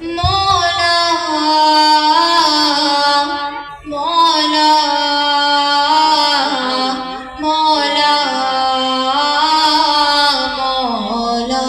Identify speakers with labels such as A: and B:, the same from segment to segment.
A: مولا مولا مولا مولا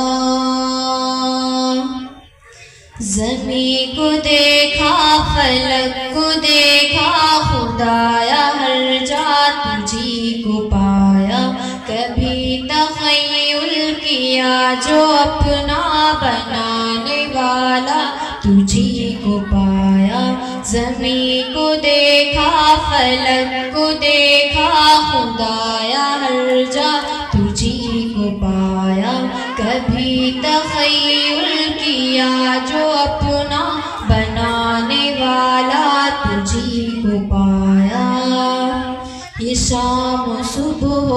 A: زمین کو دیکھا فلک کو دیکھا خدایا ہر جا تجھی کو پایا کبھی تخیل کیا جو اپنا بنانے والا تجھی کو پایا زمین کو دیکھا فلک کو دیکھا خدایا ہر جا تجھی کو پایا کبھی تخیل کیا جو اپنا بنانے والا تجھی کو پایا یہ شام و صبح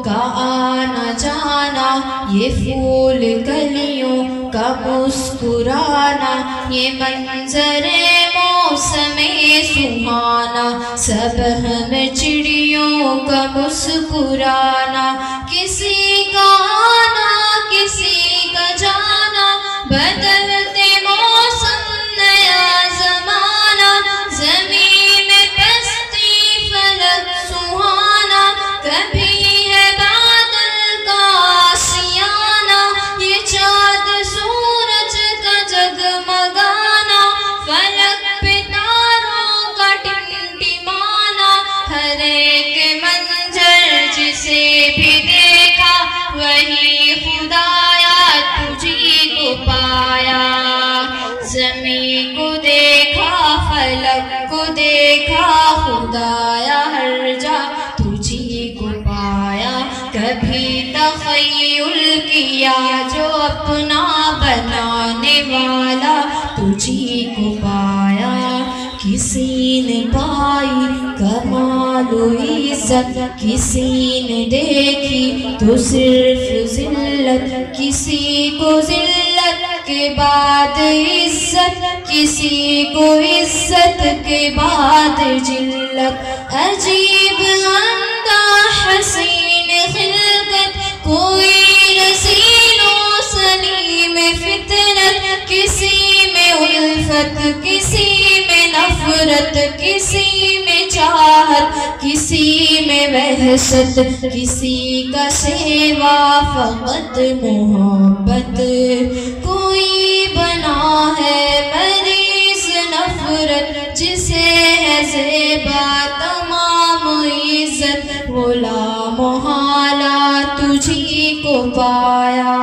A: کا آنا جانا یہ پھول کلیوں کا مسکرانا یہ منظر موسم سہانا سب ہم چڑیوں کا مسکرانا کسی کا آنا کسی کا جانا بدلتے موسم نیا زمانہ زمین میں پستی فلک سہانا کبھی ہے بادل کا آسیانہ یہ چاند سورج کا جگمگانا فلک پہ تاروں کا ٹمٹمانا ہر ایک منظر جسے بھی دیکھا وہی خدایا تجھی کو پایا زمین کو دیکھا فلک کو دیکھا خدایا ہر جا تجھی کو پایا کبھی تخیل کیا جو اپنا بنانے والا تجھی کو پایا کسی نے پائی کمال و عزت کسی نے دیکھی تو صرف ذلت کسی کو ذلت کے بعد عزت کسی کو عزت کے بعد ذلت عجیب اندھا حسین خلقت کوئی رسیل و سلیم فطرت کسی میں الفت کسی میں نفرت کسی میں چاہت کسی میں وحشت کسی کا سیوا فقط محبت کوئی بنا ہے مریض نفرت جسے ہے زیبا تمام عزت غلا محالہ تجھی کو پایا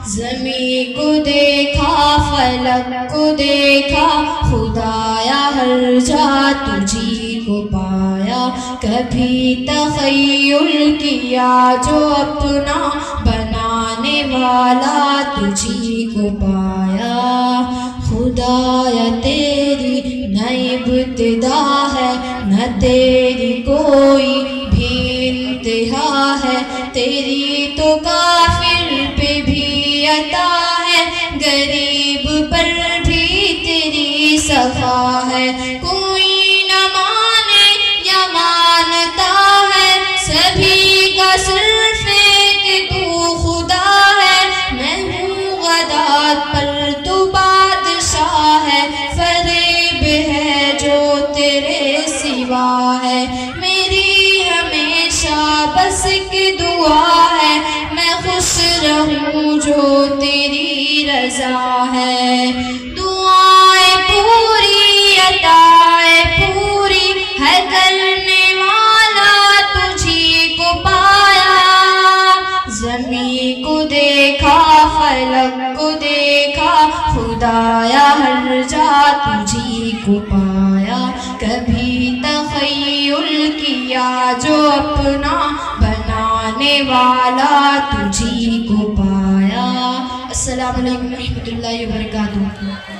A: زمین کو دیکھا فلک کو دیکھا خدایا ہر جا تجھی کو پایا کبھی تخیل کیا جو اپنا بنانے والا تجھی کو پایا خدایا تیری نہ ابتدا ہے نہ تیری کوئی بھی انتہا ہے تیری تو کافر پہ بھی عطا ہے غریب پر بھی تیری صفا ہے کوئی نہ مانے یا مانتا ہے سبھی کا صرف ایک تو خدا ہے میں ہوں غدات پر تو بادشاہ ہے فریب ہے جو تیرے سوا ہے میری ہمیشہ بس ایک دعا ہے میں خوش رہوں جو تیری رضا ہے دعائیں پوری عطائیں پوری ہے کرنے والا تجھی کو پایا زمین کو دیکھا فلک کو دیکھا خدایا ہر جا تجھی کو پایا کبھی تخیل کیا جو اپنا بنانے والا تجھی کو پایا السلام علیکم ورحمۃ اللہ وبرکاتہ